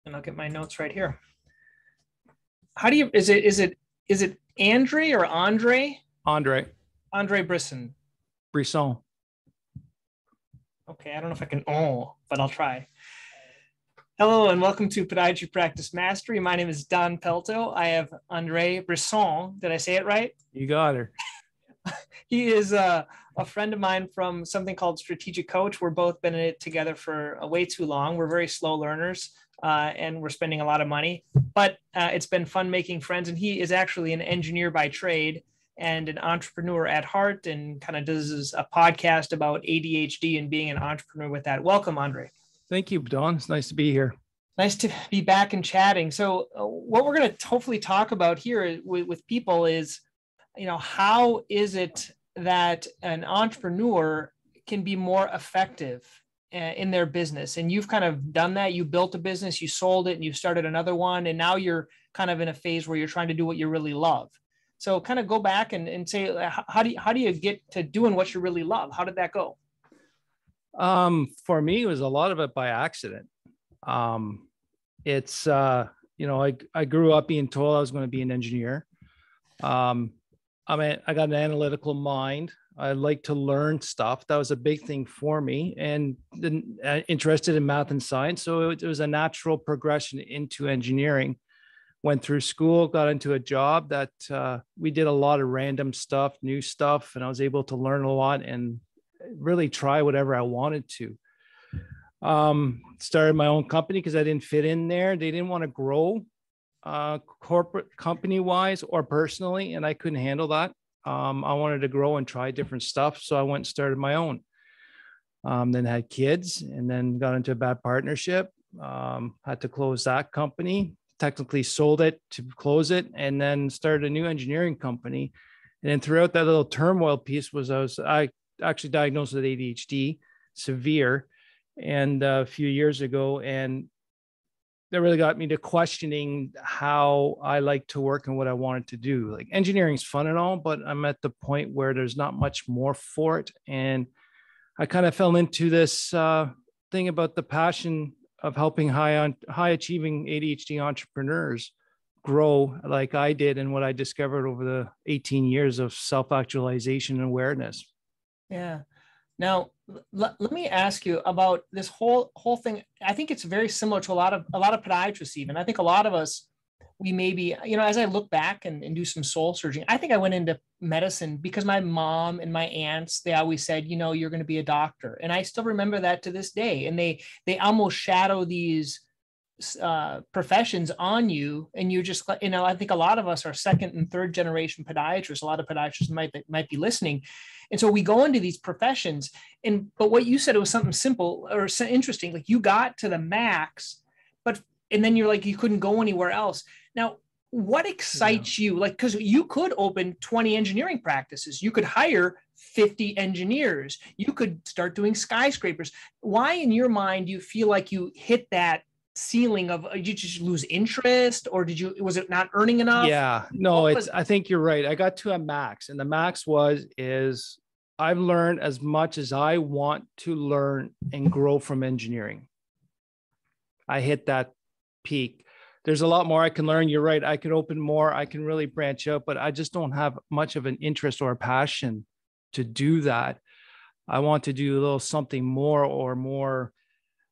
and I'll get my notes right here. How do you, is it Andre or Andre? Andre Brisson. Brisson. Okay, I don't know if I can, but I'll try. Hello and welcome to Podiatry Practice Mastery. My name is Don Pelto. I have Andre Brisson. Did I say it right? You got her. He is a friend of mine from something called Strategic Coach. We're both been in it together for way too long. We're very slow learners and we're spending a lot of money, but it's been fun making friends. And he is actually an engineer by trade and an entrepreneur at heart, and kind of does a podcast about ADHD and being an entrepreneur with that. Welcome, Andre. Thank you, Don. It's nice to be here. Nice to be back and chatting. So what we're going to hopefully talk about here with people is, how is it that an entrepreneur can be more effective in their business? And you've kind of done that. You built a business, you sold it, and you started another one. And now you're kind of in a phase where you're trying to do what you really love. So kind of go back and say, how do you get to doing what you really love? How did that go? For me, it was a lot of it by accident. It's, I grew up being told I was going to be an engineer. I got an analytical mind. I like to learn stuff. That was a big thing for me, and then interested in math and science. So it was a natural progression into engineering. Went through school, got into a job that we did a lot of random stuff, new stuff, and I was able to learn a lot and really try whatever I wanted to. Started my own company because I didn't fit in there. They didn't want to grow corporate company wise or personally, and I couldn't handle that. I wanted to grow and try different stuff. So I went and started my own. Then had kids and then got into a bad partnership. Had to close that company, technically sold it to close it, and then started a new engineering company. And then throughout that little turmoil piece I actually diagnosed with ADHD, severe, and a few years ago. And that really got me to questioning how I like to work and what I wanted to do. Like, engineering is fun and all, but I'm at the point where there's not much more for it. And I kind of fell into this thing about the passion of helping high achieving ADHD entrepreneurs grow like I did, and what I discovered over the 18 years of self-actualization and awareness. Yeah. Now, let me ask you about this whole thing. I think it's very similar to a lot of podiatrists. Even I think a lot of us, we maybe, as I look back and do some soul searching, I think I went into medicine because my mom and my aunts, they always said, you're going to be a doctor. And I still remember that to this day. And they almost shadow these professions on you. And you just, I think a lot of us are second and third generation podiatrists. A lot of podiatrists might be listening. And so we go into these professions, but what you said, it was something simple or so interesting. Like, you got to the max, and then you're like, you couldn't go anywhere else. Now, what excites you? Like, because you could open 20 engineering practices. You could hire 50 engineers. You could start doing skyscrapers. Why, in your mind, do you feel like you hit that ceiling of, did you just lose interest, or was it not earning enough? Yeah, no, I think you're right. I got to a max, and the max is I've learned as much as I want to learn and grow from engineering. I hit that peak. There's a lot more I can learn. You're right. I can open more. I can really branch out, but I just don't have much of an interest or a passion to do that. I want to do a little something more,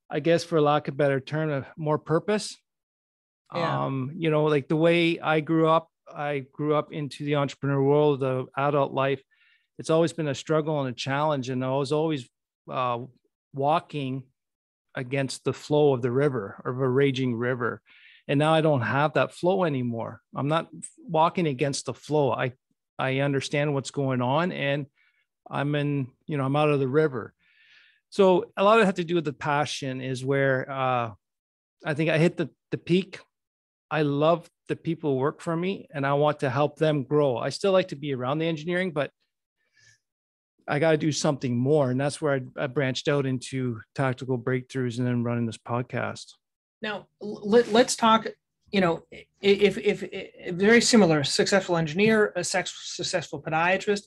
I guess, for lack of a better term, more purpose. Yeah. Like the way I grew up into the entrepreneur world, the adult life. It's always been a struggle and a challenge. And I was always walking against the flow of the river, or of a raging river. And now I don't have that flow anymore. I'm not walking against the flow. I understand what's going on, and I'm out of the river. So a lot of it had to do with the passion, is where I think I hit the peak. I love the people who work for me, and I want to help them grow. I still like to be around the engineering, but I got to do something more. And that's where I branched out into tactical breakthroughs and then running this podcast. Now, let's talk, if very similar, successful engineer, a successful podiatrist,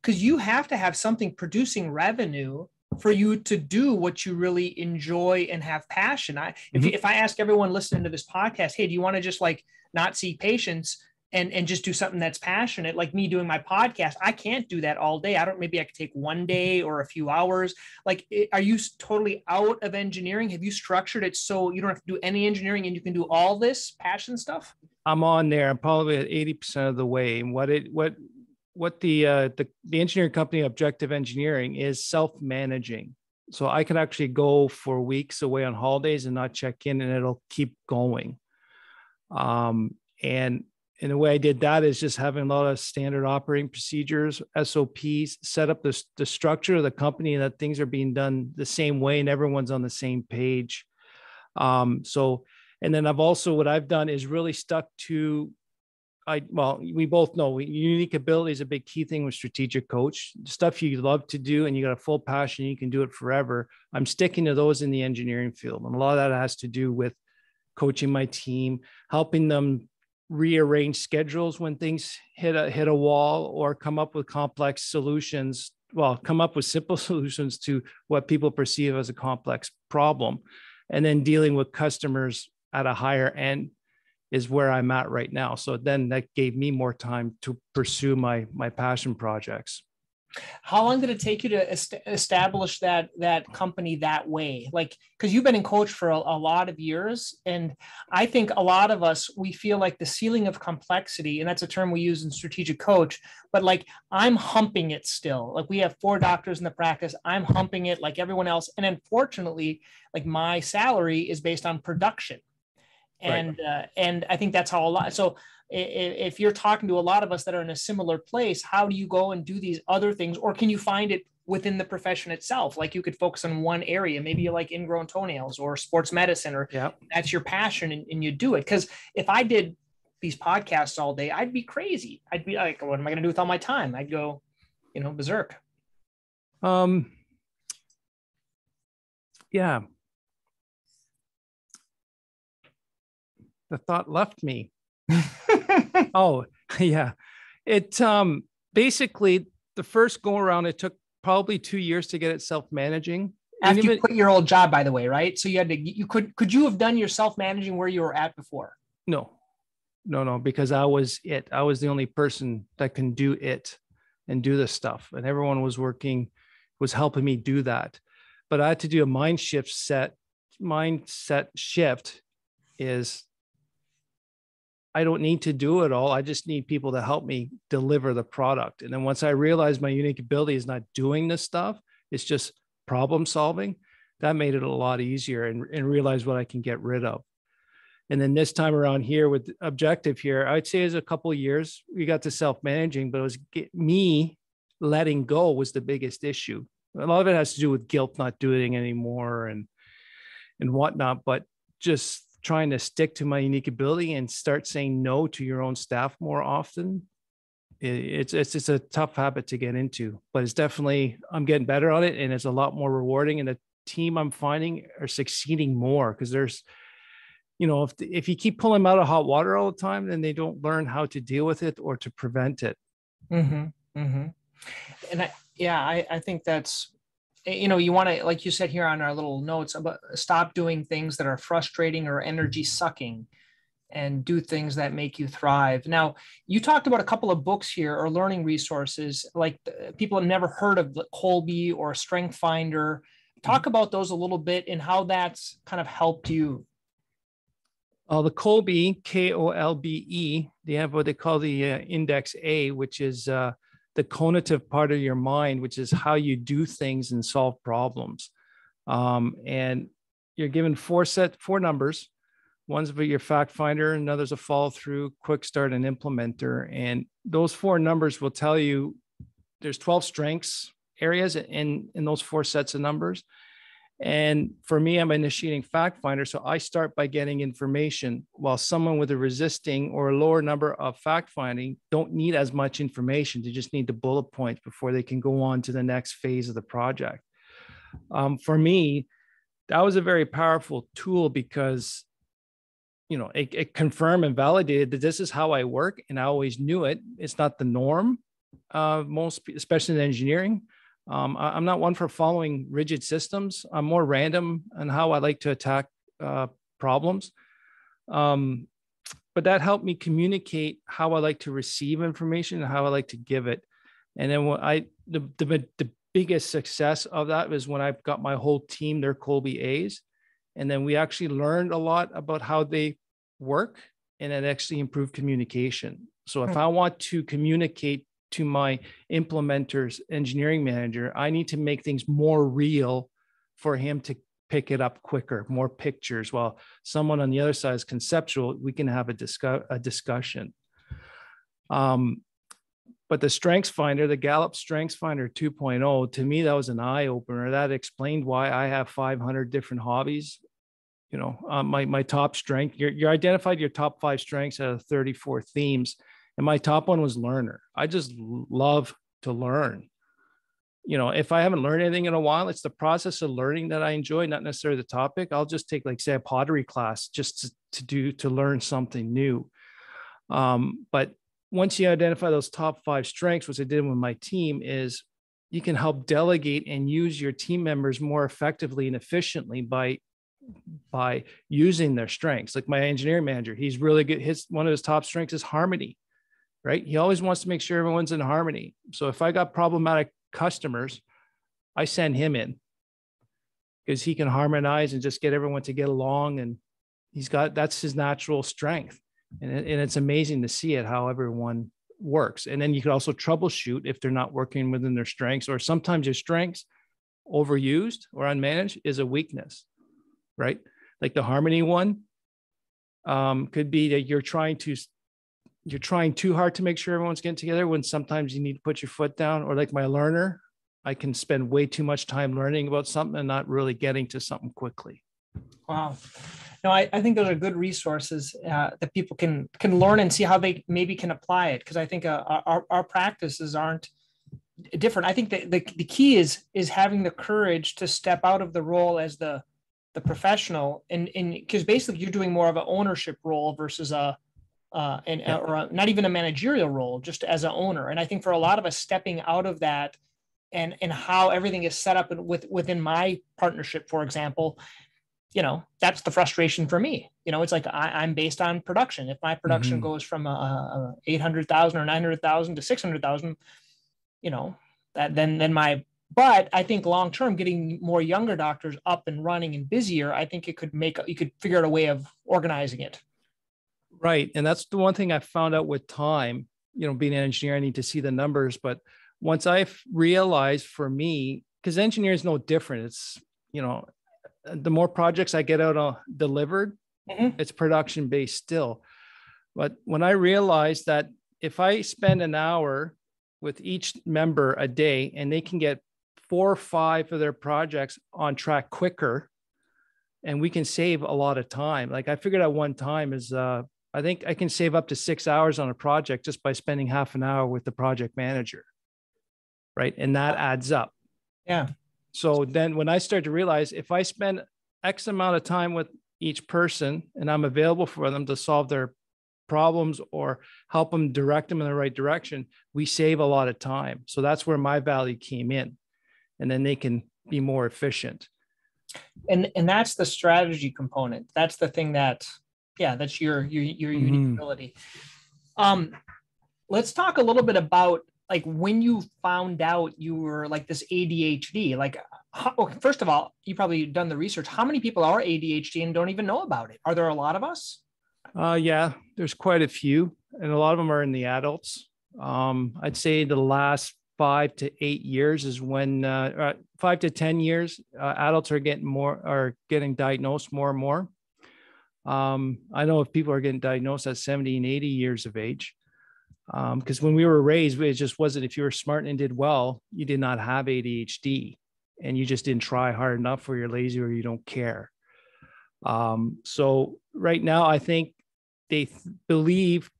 because you have to have something producing revenue for you to do what you really enjoy and have passion. If I ask everyone listening to this podcast, hey, do you want to just like not see patients and just do something that's passionate, like me doing my podcast? I can't do that all day. Maybe I could take one day or a few hours. Like, are you totally out of engineering? Have you structured it so you don't have to do any engineering and you can do all this passion stuff? I'm on there. I'm probably at 80% of the way. And what the engineering company Objective Engineering is self-managing. So I can actually go for weeks away on holidays and not check in, and it'll keep going. And the way I did that is just having a lot of standard operating procedures, SOPs, set up the structure of the company, that things are being done the same way and everyone's on the same page. And then what I've done is really stuck to, we both know unique ability is a big key thing with strategic coach. Stuff you love to do and you got a full passion, you can do it forever. I'm sticking to those in the engineering field. And a lot of that has to do with coaching my team, helping them rearrange schedules when things hit a wall, or come up with complex solutions. Well, come up with simple solutions to what people perceive as a complex problem. And then dealing with customers at a higher end is where I'm at right now. So then that gave me more time to pursue my passion projects. How long did it take you to establish that company that way? Like, because you've been in coach for a lot of years. And I think a lot of us, we feel like the ceiling of complexity, and that's a term we use in strategic coach, but like, I'm humping it still. Like, we have 4 doctors in the practice. I'm humping it like everyone else. And unfortunately, like, my salary is based on production. And, right. And I think that's how a lot, so if you're talking to a lot of us that are in a similar place, how do you go and do these other things? Or can you find it within the profession itself? Like, you could focus on one area, maybe you like ingrown toenails or sports medicine, or that's your passion and you do it. Because if I did these podcasts all day, I'd be crazy. I'd be like, what am I going to do with all my time? I'd go, berserk. Yeah. The thought left me. Oh, yeah. It basically, the first go around, it took probably 2 years to get it self-managing. After you quit your old job, by the way, right? So could you have done your self-managing where you were at before? No, because I was the only person that can do it and do this stuff. And everyone was helping me do that. But I had to do a mindset shift is, I don't need to do it all. I just need people to help me deliver the product. And then once I realized my unique ability is not doing this stuff, it's just problem solving, that made it a lot easier, and realize what I can get rid of. And then this time around here with Objective here, I'd say it's a couple of years, we got to self-managing, but it was me letting go was the biggest issue. A lot of it has to do with guilt, not doing anymore and whatnot, but just trying to stick to my unique ability and start saying no to your own staff more often. It's a tough habit to get into, but it's definitely, I'm getting better on it, and it's a lot more rewarding. And the team I'm finding are succeeding more, because there's, if you keep pulling them out of hot water all the time, then they don't learn how to deal with it or to prevent it. Mm-hmm. Mm-hmm. And I think that's, you want to, like you said here on our little notes, about stop doing things that are frustrating or energy sucking and do things that make you thrive. Now, you talked about a couple of books here or learning resources, like people have never heard of Kolbe or Strength Finder. Talk about those a little bit and how that's kind of helped you. The Kolbe, Kolbe, they have what they call the Index A, which is the cognitive part of your mind, which is how you do things and solve problems. And you're given 4 numbers. One's about your fact finder, another's a follow through, quick start, and implementer. And those 4 numbers will tell you there's 12 strengths areas in those 4 sets of numbers. And for me, I'm initiating fact finder. So I start by getting information, while someone with a resisting or a lower number of fact finding don't need as much information. They just need the bullet points before they can go on to the next phase of the project. For me, that was a very powerful tool, because it confirmed and validated that this is how I work, and I always knew it. It's not the norm, especially in engineering, I'm not one for following rigid systems. I'm more random on how I like to attack problems. But that helped me communicate how I like to receive information and how I like to give it. And then the biggest success of that was when I got my whole team, their Colby A's. And then we actually learned a lot about how they work, and it actually improved communication. So if I want to communicate to my implementer's engineering manager, I need to make things more real for him to pick it up quicker, more pictures. While someone on the other side is conceptual, we can have a discussion. But the Strengths Finder, the Gallup Strengths Finder 2.0, to me, that was an eye opener. That explained why I have 500 different hobbies. You know, my top strength, you identified your top 5 strengths out of 34 themes. And my top one was learner. I just love to learn. You know, if I haven't learned anything in a while, it's the process of learning that I enjoy, not necessarily the topic. I'll just take, like, say, a pottery class just to learn something new. But once you identify those top 5 strengths, which I did with my team, is you can help delegate and use your team members more effectively and efficiently by using their strengths. Like my engineering manager, he's really good. One of his top strengths is harmony, right? He always wants to make sure everyone's in harmony. So if I got problematic customers, I send him in because he can harmonize and just get everyone to get along. And that's his natural strength. And it's amazing to see it, how everyone works. And then you could also troubleshoot if they're not working within their strengths, or sometimes your strengths overused or unmanaged is a weakness, right? Like the harmony one could be that you're trying too hard to make sure everyone's getting together when sometimes you need to put your foot down. Or like my learner, I can spend way too much time learning about something and not really getting to something quickly. Wow. No, I think those are good resources that people can learn and see how they maybe can apply it. Because I think our practices aren't different. I think that the key is having the courage to step out of the role as the professional, and because basically you're doing more of an ownership role versus or not even a managerial role, just as an owner. And I think for a lot of us, stepping out of that and how everything is set up within my partnership, for example, you know, that's the frustration for me. You know, it's like I'm based on production. If my production goes from 800,000 or 900,000 to 600,000, you know, but I think long term, getting more younger doctors up and running and busier, I think you could figure out a way of organizing it. Right. And that's the one thing I found out with time, you know, being an engineer, I need to see the numbers. But once I realized, for me, because engineer is no different, it's, you know, the more projects I get out delivered, it's production based still. But when I realized that if I spend an hour with each member a day and they can get 4 or 5 of their projects on track quicker, and we can save a lot of time. Like I figured out one time is, I think I can save up to 6 hours on a project just by spending half an hour with the project manager. Right. And that adds up. Yeah. So then when I started to realize if I spend X amount of time with each person and I'm available for them to solve their problems or help them direct them in the right direction, we save a lot of time. So that's where my value came in. And then they can be more efficient. And that's the strategy component. That's the thing that's your unique ability. Let's talk a little bit about like when you found out you were like this ADHD. Like, first of all, you probably done the research. How many people are ADHD and don't even know about it? Are there a lot of us? Yeah, there's quite a few, and a lot of them are in the adults. I'd say the last 5 to 8 years is when 5 to 10 years, adults are getting diagnosed more and more. I know if people are getting diagnosed at 70 and 80 years of age, because when we were raised, it just wasn't, if you were smart and did well, you did not have ADHD and you just didn't try hard enough, or you're lazy, or you don't care. So right now, I think they believe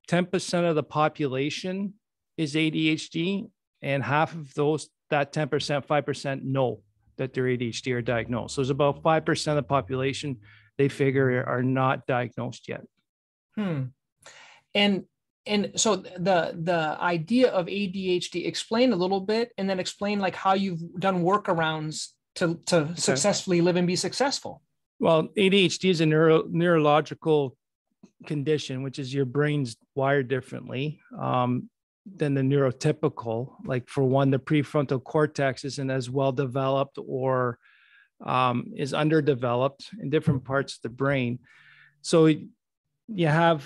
10% of the population is ADHD, and half of that 10%, 5% know that they're ADHD or diagnosed. So there's about 5% of the population they figure are not diagnosed yet. And And so the idea of ADHD, explain a little bit, and then explain like how you've done workarounds to successfully live and be successful. Well, ADHD is a neurological condition, which is your brain's wired differently than the neurotypical. Like for one, the prefrontal cortex isn't as well developed or is underdeveloped in different parts of the brain. So you have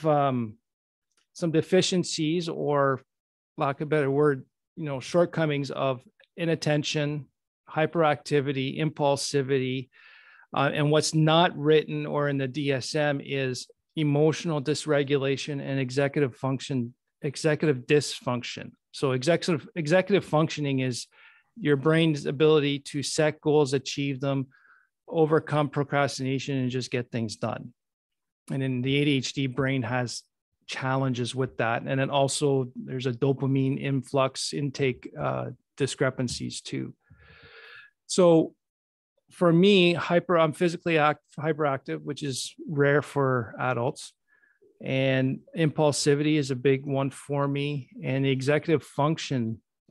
some deficiencies, or lack of a better word, shortcomings of inattention, hyperactivity, impulsivity. And what's not written or in the DSM is emotional dysregulation and executive dysfunction. So executive functioning is your brain's ability to set goals, achieve them, overcome procrastination, and just get things done. And then the ADHD brain has challenges with that. And then also there's a dopamine intake discrepancies too. So for me, I'm physically hyperactive, which is rare for adults. And impulsivity is a big one for me. And the executive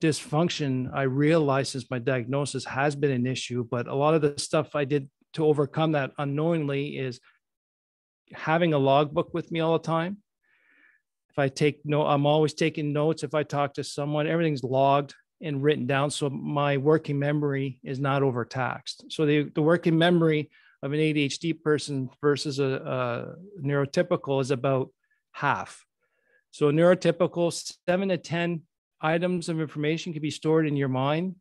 dysfunction, I realized since my diagnosis has been an issue, but a lot of the stuff I did to overcome that unknowingly is having a logbook with me all the time. If I take note, I'm always taking notes. If I talk to someone, everything's logged and written down. So my working memory is not overtaxed. So the working memory of an ADHD person versus a neurotypical is about half. So neurotypical, 7 to 10 items of information can be stored in your mind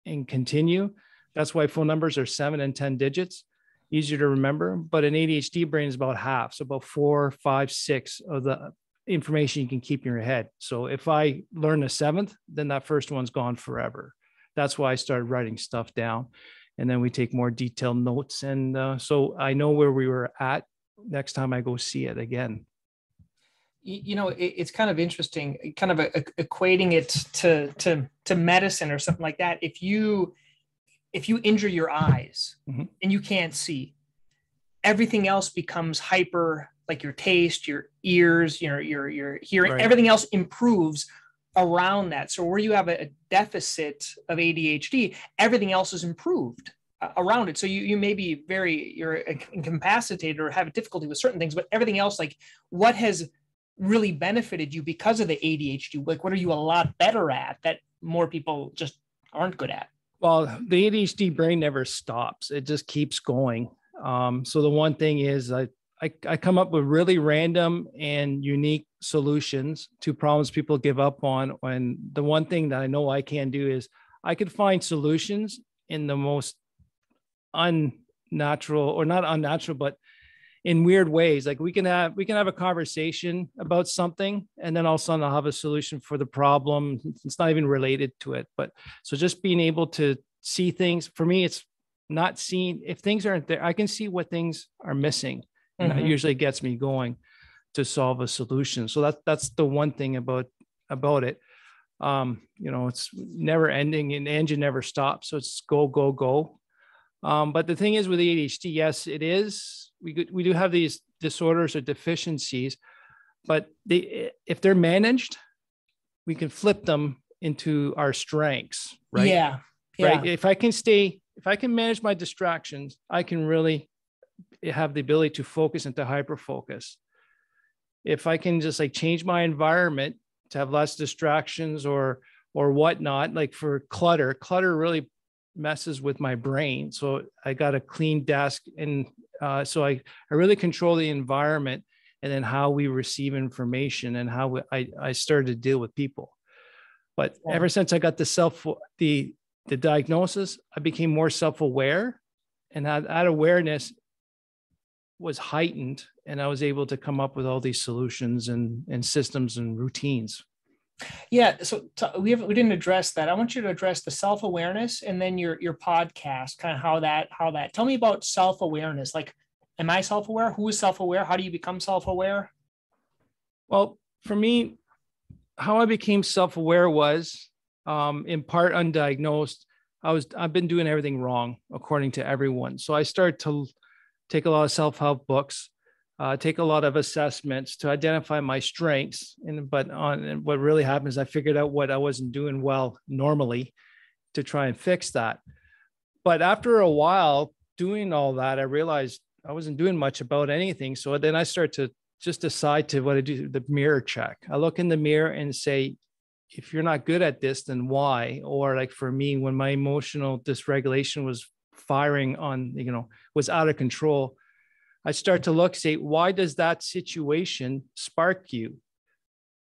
and continue. That's why phone numbers are 7 and 10 digits, easier to remember. But an ADHD brain is about half. So about 4, 5, 6 of the information you can keep in your head. So if I learn a 7th, then that first one's gone forever. That's why I started writing stuff down. And then we take more detailed notes. And so I know where we were at next time I go see it again. It's kind of interesting, kind of equating it to medicine or something like that. If you injure your eyes and you can't see, everything else becomes hyper, like your taste, your ears, your hearing, right. Everything else improves around that. So where you have a deficit of ADHD, everything else is improved around it. So you may be you're incapacitated or have difficulty with certain things, but everything else, like what has really benefited you because of the ADHD? Like what are you a lot better at that more people just aren't good at? Well, the ADHD brain never stops. It just keeps going. So the one thing is I come up with really random and unique solutions to problems people give up on. And the one thing that I know I can do is I could find solutions in the most unnatural, or not unnatural, but in weird ways. Like we can have a conversation about something, and then all of a sudden I'll have a solution for the problem. It's not even related to it. But so just being able to see things, for me, it's not seeing, if things aren't there, I can see what things are missing. And that usually gets me going to solve a solution. So that's the one thing about it. It's never ending and the engine never stops. So it's go, go, go. But the thing is with ADHD, yes, it is. We do have these disorders or deficiencies, but if they're managed, we can flip them into our strengths, right? Yeah. Right. If I can manage my distractions, I can really have the ability to focus into hyper focus. If I can just like change my environment to have less distractions or whatnot, like for clutter really messes with my brain. So I got a clean desk, and so I really control the environment, and then how we receive information and how I started to deal with people. But ever since I got the diagnosis, I became more self-aware, and that awareness was heightened, and I was able to come up with all these solutions and systems and routines. Yeah. So we didn't address that. I want you to address the self-awareness and then your podcast, kind of how that, tell me about self-awareness. Like, am I self-aware? Who is self-aware? How do you become self-aware? Well, for me, how I became self-aware was in part undiagnosed. I've been doing everything wrong according to everyone. So I started to take a lot of self-help books. take a lot of assessments to identify my strengths. And what really happened is I figured out what I wasn't doing well normally to try and fix that. But after a while doing all that, I realized I wasn't doing much about anything. So then I start to just decide to what I do, the mirror check. I look in the mirror and say, if you're not good at this, then why? Or like for me, when my emotional dysregulation was firing on, was out of control, I start to look, say, why does that situation spark you?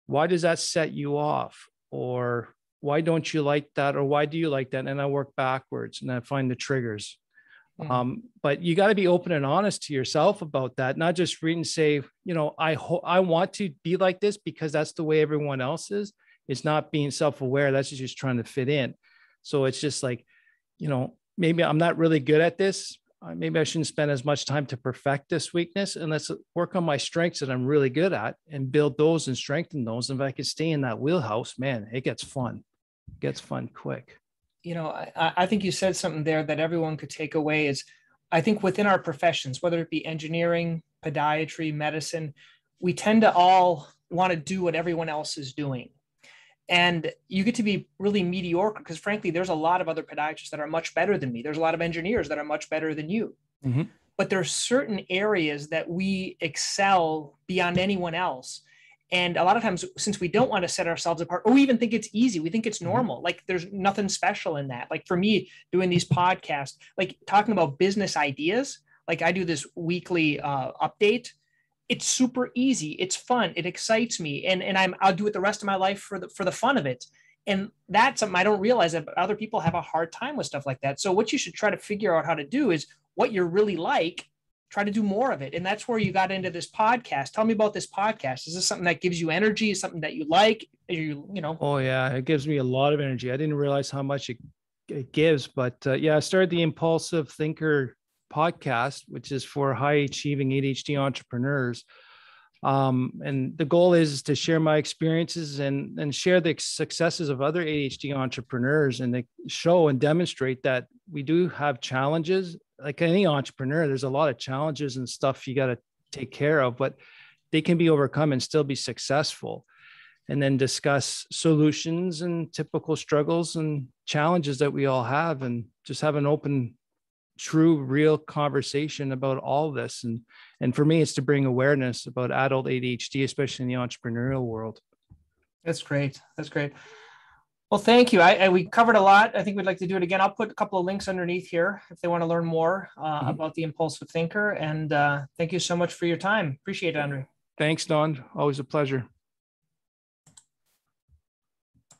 Why does that set you off? Or why don't you like that? Or why do you like that? And I work backwards and I find the triggers. But you got to be open and honest to yourself about that, not just read and say, I want to be like this because that's the way everyone else is. It's not being self-aware. That's just trying to fit in. So it's just like, maybe I'm not really good at this. Maybe I shouldn't spend as much time to perfect this weakness, and let's work on my strengths that I'm really good at and build those and strengthen those. And if I could stay in that wheelhouse, man, it gets fun. It gets fun quick. I think you said something there that everyone could take away is, I think within our professions, whether it be engineering, podiatry, medicine, we tend to all want to do what everyone else is doing. And you get to be really mediocre because frankly, there's a lot of other podiatrists that are much better than me. There's a lot of engineers that are much better than you. Mm-hmm. But there's certain areas that we excel beyond anyone else. And a lot of times, since we don't want to set ourselves apart, or we even think it's easy, we think it's normal, like there's nothing special in that. Like for me, doing these podcasts, like talking about business ideas, like I do this weekly update. It's super easy. It's fun. It excites me. And I'll do it the rest of my life for the fun of it. And that's something I don't realize that other people have a hard time with stuff like that. So what you should try to figure out how to do is what you're really like, try to do more of it. And that's where you got into this podcast. Tell me about this podcast. Is this something that gives you energy? Something that you like? Oh yeah. It gives me a lot of energy. I didn't realize how much it gives, but I started the Impulsive Thinker podcast, which is for high achieving ADHD entrepreneurs. And the goal is to share my experiences and share the successes of other ADHD entrepreneurs, and to show and demonstrate that we do have challenges. Like any entrepreneur, there's a lot of challenges and stuff you got to take care of, but they can be overcome and still be successful. And then discuss solutions and typical struggles and challenges that we all have, and just have an open, true, real conversation about all this. And for me, it's to bring awareness about adult ADHD, especially in the entrepreneurial world. That's great. That's great. Well, thank you. We covered a lot. I think we'd like to do it again. I'll put a couple of links underneath here if they want to learn more about the Impulsive Thinker. And thank you so much for your time. Appreciate it, Andre. Thanks, Don. Always a pleasure.